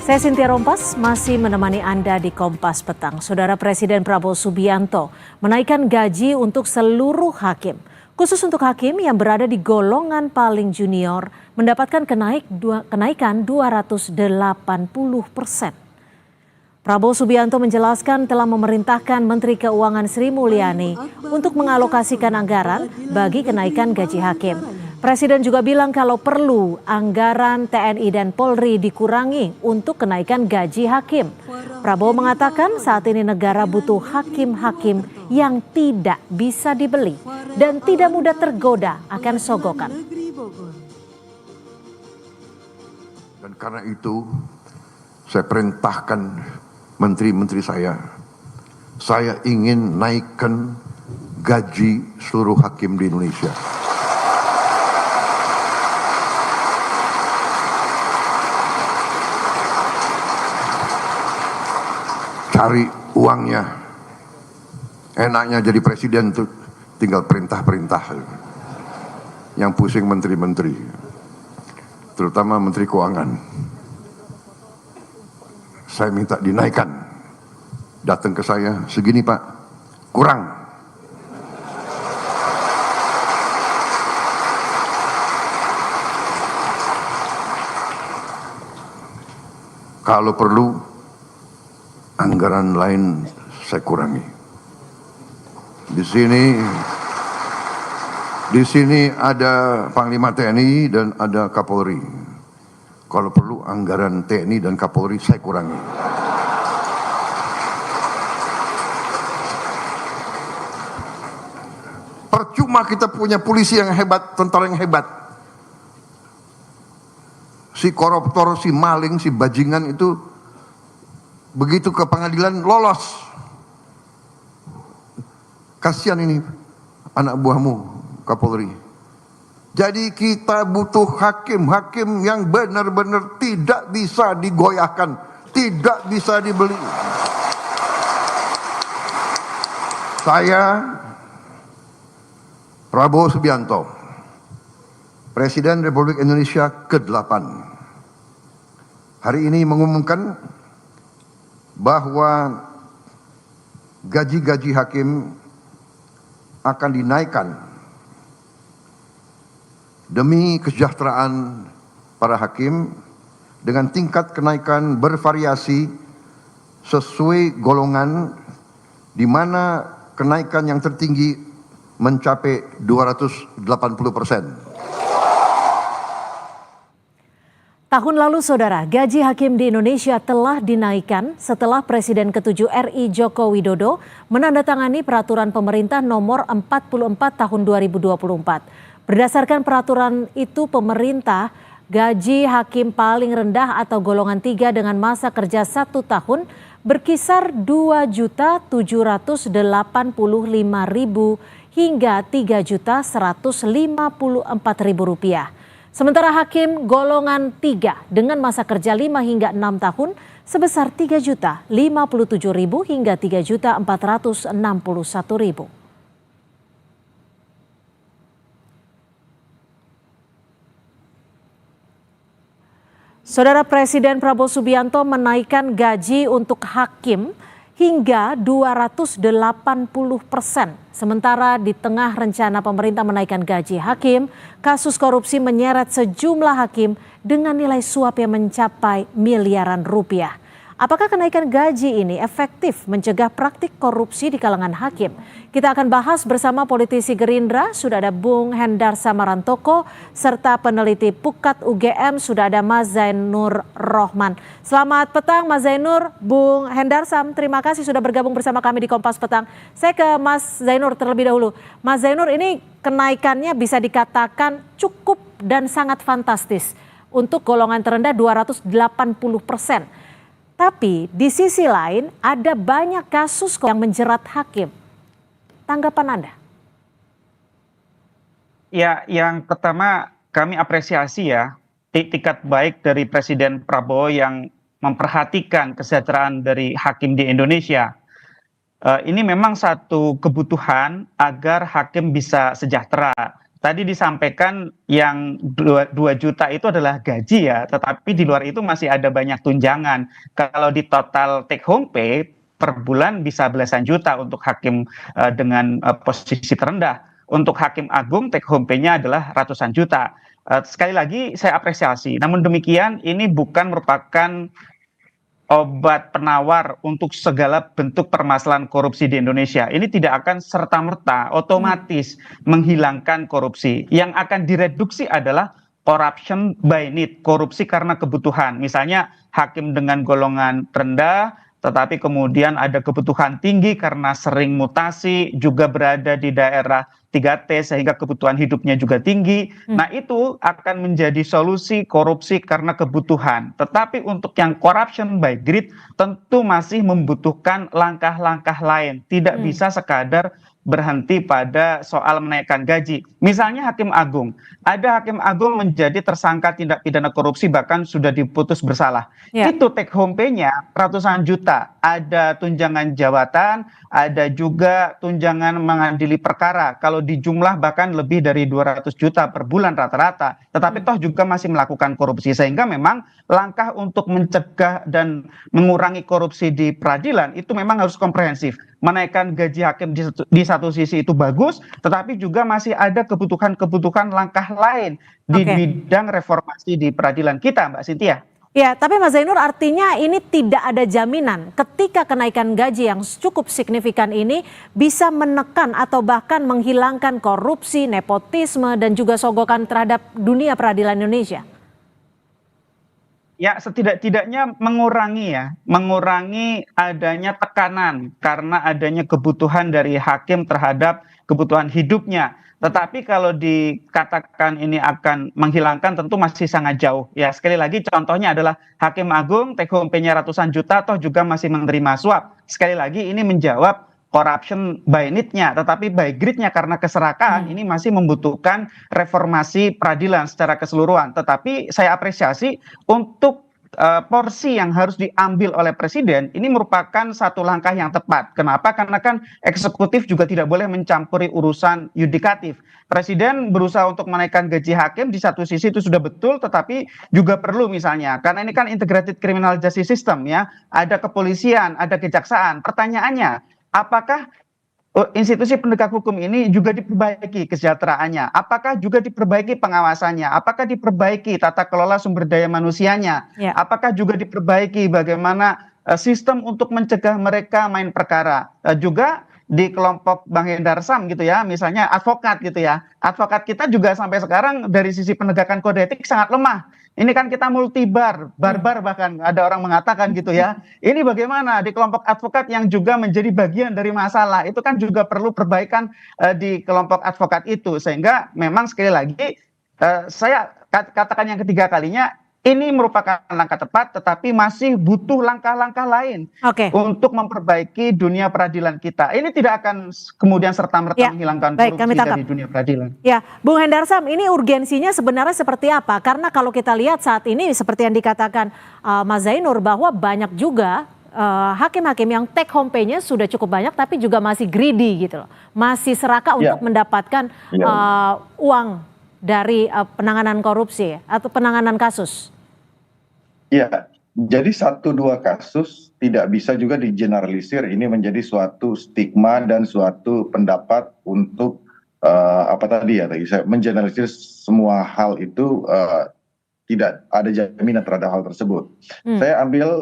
Saya Cynthia Rompas masih menemani Anda di Kompas Petang. Saudara Presiden Prabowo Subianto menaikkan gaji untuk seluruh hakim. Khusus untuk hakim yang berada di golongan paling junior mendapatkan kenaikan 280%. Prabowo Subianto menjelaskan telah memerintahkan Menteri Keuangan Sri Mulyani untuk mengalokasikan anggaran bagi kenaikan gaji hakim. Presiden juga bilang kalau perlu anggaran TNI dan Polri dikurangi untuk kenaikan gaji hakim. Prabowo mengatakan saat ini negara butuh hakim-hakim yang tidak bisa dibeli dan tidak mudah tergoda akan sogokan. Dan karena itu saya perintahkan menteri-menteri saya ingin naikkan gaji seluruh hakim di Indonesia. Cari uangnya, enaknya jadi presiden tuh tinggal perintah-perintah. Yang pusing menteri-menteri, terutama menteri keuangan. Saya minta dinaikkan, datang ke saya, segini Pak, kurang. Kalau perlu, anggaran lain saya kurangi. Di sini ada Panglima TNI dan ada Kapolri. Kalau perlu anggaran TNI dan Kapolri saya kurangi. Percuma kita punya polisi yang hebat, tentara yang hebat. Si koruptor, si maling, si bajingan itu begitu ke pengadilan lolos. Kasihan ini anak buahmu Kapolri. Jadi kita butuh hakim-hakim yang benar-benar tidak bisa digoyahkan, tidak bisa dibeli. Saya Prabowo Subianto, Presiden Republik Indonesia ke-8, hari ini mengumumkan bahwa gaji-gaji hakim akan dinaikkan demi kesejahteraan para hakim dengan tingkat kenaikan bervariasi sesuai golongan, di mana kenaikan yang tertinggi mencapai 280%. Tahun lalu, saudara, gaji hakim di Indonesia telah dinaikkan setelah Presiden ke-7 RI Joko Widodo menandatangani peraturan pemerintah nomor 44 tahun 2024. Berdasarkan peraturan itu, pemerintah gaji hakim paling rendah atau golongan 3 dengan masa kerja 1 tahun berkisar Rp2.785.000 hingga Rp3.154.000. Sementara hakim golongan 3 dengan masa kerja 5 hingga 6 tahun sebesar Rp3.057.000 hingga Rp3.461.000. Saudara Presiden Prabowo Subianto menaikkan gaji untuk hakim hingga 280%. Sementara di tengah rencana pemerintah menaikkan gaji hakim, kasus korupsi menyeret sejumlah hakim dengan nilai suap yang mencapai miliaran rupiah. Apakah kenaikan gaji ini efektif mencegah praktik korupsi di kalangan hakim? Kita akan bahas bersama politisi Gerindra, sudah ada Bung Hendar Samarantoko, serta peneliti Pukat UGM, sudah ada Mas Zainur Rohman. Selamat petang Mas Zainur, Bung Hendar Sam, terima kasih sudah bergabung bersama kami di Kompas Petang. Saya ke Mas Zainur terlebih dahulu. Mas Zainur, ini kenaikannya bisa dikatakan cukup dan sangat fantastis. Untuk golongan terendah 280%. Tapi di sisi lain ada banyak kasus yang menjerat hakim. Tanggapan Anda? Ya, yang pertama kami apresiasi ya itikat baik dari Presiden Prabowo yang memperhatikan kesejahteraan dari hakim di Indonesia. Ini memang satu kebutuhan agar hakim bisa sejahtera. tadi disampaikan yang 2 juta itu adalah gaji ya, tetapi di luar itu masih ada banyak tunjangan. Kalau di total take home pay per bulan bisa belasan juta untuk hakim dengan posisi terendah. Untuk hakim agung take home pay-nya adalah ratusan juta. Sekali lagi saya apresiasi. Namun demikian ini bukan merupakan obat penawar untuk segala bentuk permasalahan korupsi di Indonesia. Ini tidak akan serta-merta otomatis menghilangkan korupsi. Yang akan direduksi adalah corruption by need, korupsi karena kebutuhan. Misalnya hakim dengan golongan rendah, tetapi kemudian ada kebutuhan tinggi karena sering mutasi, juga berada di daerah 3T sehingga kebutuhan hidupnya juga tinggi. Nah, itu akan menjadi solusi korupsi karena kebutuhan. Tetapi untuk yang corruption by greed tentu masih membutuhkan langkah-langkah lain. Tidak bisa sekadar berhenti pada soal menaikkan gaji. Misalnya hakim agung. Ada hakim agung menjadi tersangka tindak pidana korupsi bahkan sudah diputus bersalah. Ya. Itu take home pay-nya ratusan juta. Ada tunjangan jabatan, ada juga tunjangan mengadili perkara. Kalau dijumlah bahkan lebih dari 200 juta per bulan rata-rata. Tetapi toh juga masih melakukan korupsi. Sehingga memang langkah untuk mencegah dan mengurangi korupsi di peradilan itu memang harus komprehensif. Menaikkan gaji hakim di satu sisi itu bagus, tetapi juga masih ada kebutuhan-kebutuhan langkah lain di bidang reformasi di peradilan kita, Mbak Cynthia. Ya, tapi Mas Zainur artinya ini tidak ada jaminan ketika kenaikan gaji yang cukup signifikan ini bisa menekan atau bahkan menghilangkan korupsi, nepotisme, dan juga sogokan terhadap dunia peradilan Indonesia. Ya, setidak-tidaknya mengurangi adanya tekanan karena adanya kebutuhan dari hakim terhadap kebutuhan hidupnya. Tetapi kalau dikatakan ini akan menghilangkan tentu masih sangat jauh. Ya, sekali lagi contohnya adalah hakim agung take home pay-nya ratusan juta toh juga masih menerima suap. Sekali lagi ini menjawab corruption by need-nya, tetapi by greed-nya karena keserakaan ini masih membutuhkan reformasi peradilan secara keseluruhan. Tetapi saya apresiasi untuk porsi yang harus diambil oleh presiden ini merupakan satu langkah yang tepat. Kenapa? Karena kan eksekutif juga tidak boleh mencampuri urusan yudikatif. Presiden berusaha untuk menaikkan gaji hakim di satu sisi itu sudah betul, tetapi juga perlu misalnya karena ini kan integrated criminal justice system ya, ada kepolisian, ada kejaksaan. Pertanyaannya, apakah institusi penegak hukum ini juga diperbaiki kesejahteraannya? Apakah juga diperbaiki pengawasannya? Apakah diperbaiki tata kelola sumber daya manusianya? Ya. Apakah juga diperbaiki bagaimana sistem untuk mencegah mereka main perkara? Juga di kelompok Bang Hendar Sam gitu ya, misalnya advokat gitu ya. Advokat kita juga sampai sekarang dari sisi penegakan kode etik sangat lemah. Ini kan kita barbar bahkan ada orang mengatakan gitu ya. Ini bagaimana di kelompok advokat yang juga menjadi bagian dari masalah. Itu kan juga perlu perbaikan di kelompok advokat itu. Sehingga memang sekali lagi saya katakan yang ketiga kalinya, ini merupakan langkah tepat tetapi masih butuh langkah-langkah lain untuk memperbaiki dunia peradilan kita. Ini tidak akan kemudian serta-merta menghilangkan korupsi dari dunia peradilan. Ya, Bung Hendar Sam, ini urgensinya sebenarnya seperti apa? Karena kalau kita lihat saat ini seperti yang dikatakan Mas Zainur bahwa banyak juga hakim-hakim yang take home pay-nya sudah cukup banyak tapi juga masih greedy gitu loh. Masih serakah untuk mendapatkan uang dari penanganan korupsi atau penanganan kasus. Ya, jadi 1-2 kasus tidak bisa juga digeneralisir ini menjadi suatu stigma dan suatu pendapat untuk tadi saya mengeneralisir semua hal itu tidak ada jaminan terhadap hal tersebut. Saya ambil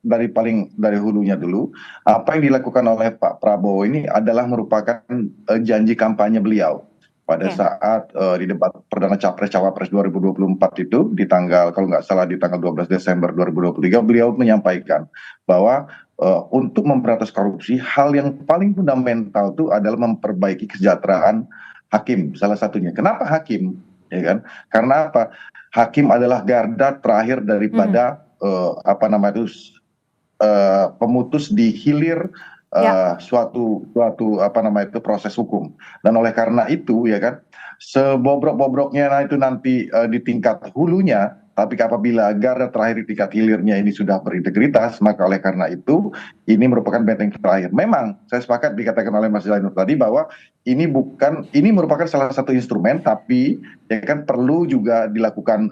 dari hulunya dulu. Apa yang dilakukan oleh Pak Prabowo ini adalah merupakan janji kampanye beliau. Pada saat di debat Perdana Capres-Cawapres 2024 itu di tanggal kalau nggak salah di tanggal 12 Desember 2023 beliau menyampaikan bahwa untuk memberantas korupsi hal yang paling fundamental itu adalah memperbaiki kesejahteraan hakim salah satunya. Kenapa hakim? Ya kan? Karena apa? Hakim adalah garda terakhir daripada pemutus di hilir suatu proses hukum. Dan oleh karena itu ya kan sebobrok-bobroknya itu nanti di tingkat hulunya Tapi apabila garda terakhir di tingkat hilirnya ini sudah berintegritas, maka oleh karena itu ini merupakan benteng terakhir. Memang saya sepakat dikatakan oleh Mas Zainur tadi bahwa ini merupakan salah satu instrumen, tapi ya kan perlu juga dilakukan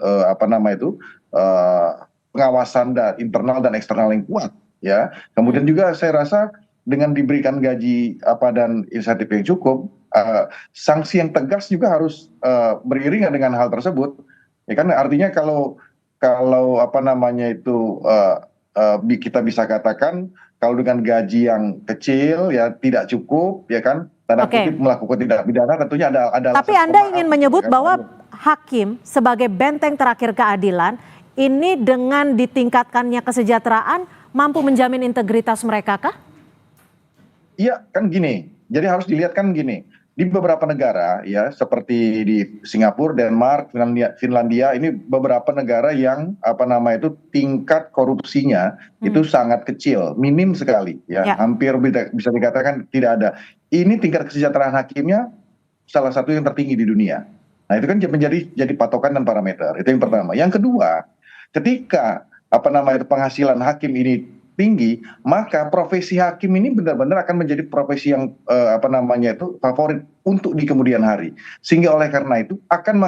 pengawasan internal dan eksternal yang kuat, ya. Kemudian juga saya rasa dengan diberikan gaji dan insentif yang cukup, sanksi yang tegas juga harus beriringan dengan hal tersebut. Ya kan, artinya kalau kita bisa katakan kalau dengan gaji yang kecil ya tidak cukup, ya kan, tanda kutip melakukan tindak pidana, tentunya ada. Tapi Anda ingin menyebut bahwa hakim sebagai benteng terakhir keadilan ini dengan ditingkatkannya kesejahteraan mampu menjamin integritas mereka kah? Iya, kan gini. Jadi harus dilihat kan gini. Di beberapa negara ya seperti di Singapura, Denmark, Finlandia ini beberapa negara yang tingkat korupsinya itu sangat kecil, minim sekali ya. Hampir bisa dikatakan tidak ada. Ini tingkat kesejahteraan hakimnya salah satu yang tertinggi di dunia. Nah, itu kan jadi patokan dan parameter. Itu yang pertama. Yang kedua, ketika penghasilan hakim ini tinggi, maka profesi hakim ini benar-benar akan menjadi profesi yang favorit untuk di kemudian hari. Sehingga oleh karena itu akan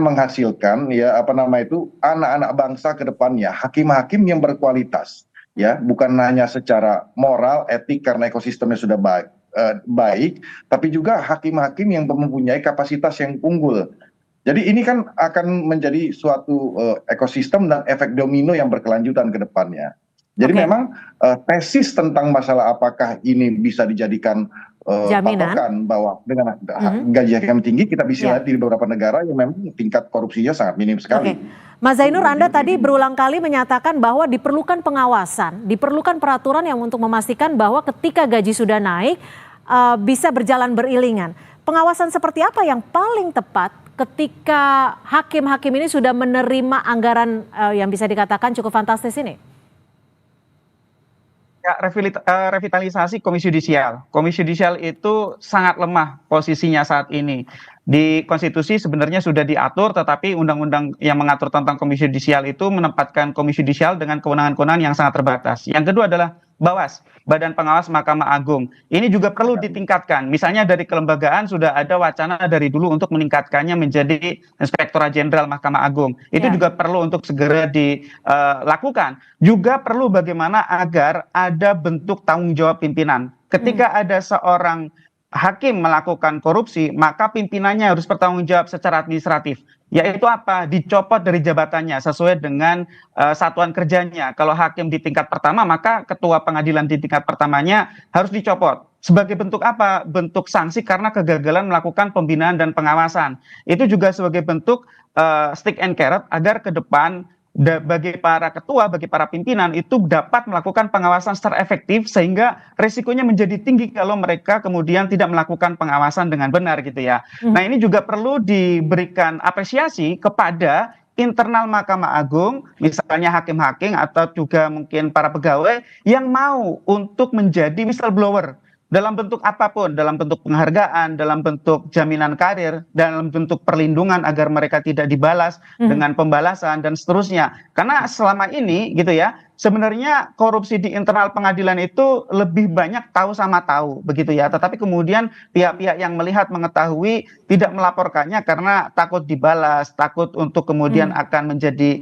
menghasilkan ya anak-anak bangsa ke depannya, hakim-hakim yang berkualitas, ya, bukan hanya secara moral, etik karena ekosistemnya sudah baik, tapi juga hakim-hakim yang mempunyai kapasitas yang unggul. Jadi ini kan akan menjadi suatu ekosistem dan efek domino yang berkelanjutan ke depannya. Jadi memang tesis tentang masalah apakah ini bisa dijadikan patokan bahwa dengan gaji hakim tinggi kita bisa lihat di beberapa negara yang memang tingkat korupsinya sangat minim sekali. Mas Zainur, Anda tadi berulang kali menyatakan bahwa diperlukan pengawasan, diperlukan peraturan yang untuk memastikan bahwa ketika gaji sudah naik bisa berjalan beriringan. Pengawasan seperti apa yang paling tepat ketika hakim-hakim ini sudah menerima anggaran yang bisa dikatakan cukup fantastis ini? Ya, revitalisasi Komisi Yudisial. Komisi Yudisial itu sangat lemah posisinya saat ini. Di konstitusi sebenarnya sudah diatur, tetapi undang-undang yang mengatur tentang Komisi Yudisial itu menempatkan Komisi Yudisial dengan kewenangan-kewenangan yang sangat terbatas. Yang kedua adalah Bawas, Badan Pengawas Mahkamah Agung. Ini juga perlu ditingkatkan. Misalnya dari kelembagaan sudah ada wacana dari dulu untuk meningkatkannya menjadi Inspektorat Jenderal Mahkamah Agung. Itu juga perlu untuk segera dilakukan. Juga perlu bagaimana agar ada bentuk tanggung jawab pimpinan. Ketika ada seorang hakim melakukan korupsi, maka pimpinannya harus bertanggung jawab secara administratif. Yaitu apa? Dicopot dari jabatannya sesuai dengan satuan kerjanya. Kalau hakim di tingkat pertama, maka ketua pengadilan di tingkat pertamanya harus dicopot. Sebagai bentuk apa? Bentuk sanksi karena kegagalan melakukan pembinaan dan pengawasan. Itu juga sebagai bentuk stick and carrot agar ke depan bagi para ketua, bagi para pimpinan itu dapat melakukan pengawasan secara efektif sehingga resikonya menjadi tinggi kalau mereka kemudian tidak melakukan pengawasan dengan benar gitu ya. Nah, ini juga perlu diberikan apresiasi kepada internal Mahkamah Agung, misalnya hakim-hakim atau juga mungkin para pegawai yang mau untuk menjadi whistleblower. Dalam bentuk apapun, dalam bentuk penghargaan, dalam bentuk jaminan karir, dalam bentuk perlindungan agar mereka tidak dibalas dengan pembalasan dan seterusnya. Karena selama ini gitu ya, sebenarnya korupsi di internal pengadilan itu lebih banyak tahu sama tahu begitu ya. Tetapi kemudian pihak-pihak yang melihat mengetahui tidak melaporkannya karena takut dibalas, takut untuk kemudian akan menjadi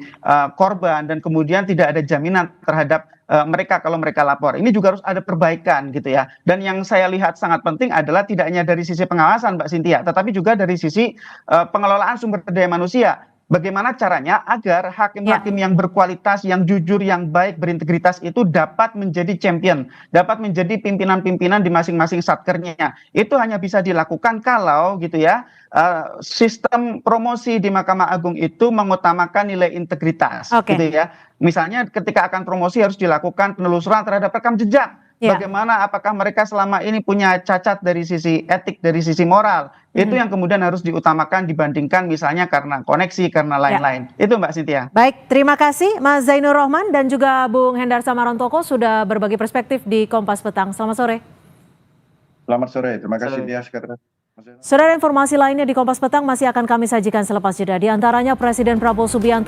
korban dan kemudian tidak ada jaminan terhadap mereka kalau mereka lapor. Ini juga harus ada perbaikan gitu ya. Dan yang saya lihat sangat penting adalah tidak hanya dari sisi pengawasan Mbak Cynthia, tetapi juga dari sisi pengelolaan sumber daya manusia. Bagaimana caranya agar hakim-hakim yang berkualitas, yang jujur, yang baik, berintegritas itu dapat menjadi champion, dapat menjadi pimpinan-pimpinan di masing-masing satkernya. Itu hanya bisa dilakukan kalau gitu ya, sistem promosi di Mahkamah Agung itu mengutamakan nilai integritas, gitu ya. Misalnya ketika akan promosi harus dilakukan penelusuran terhadap rekam jejak. Bagaimana apakah mereka selama ini punya cacat dari sisi etik, dari sisi moral. Itu yang kemudian harus diutamakan dibandingkan misalnya karena koneksi, karena lain-lain. Itu Mbak Cynthia. Baik, terima kasih Mas Zainur Rohman dan juga Bung Hendar Samarontoko sudah berbagi perspektif di Kompas Petang. Selamat sore. Selamat sore, terima kasih Cynthia. Saudara, informasi lainnya di Kompas Petang masih akan kami sajikan selepas jeda. Di antaranya Presiden Prabowo Subianto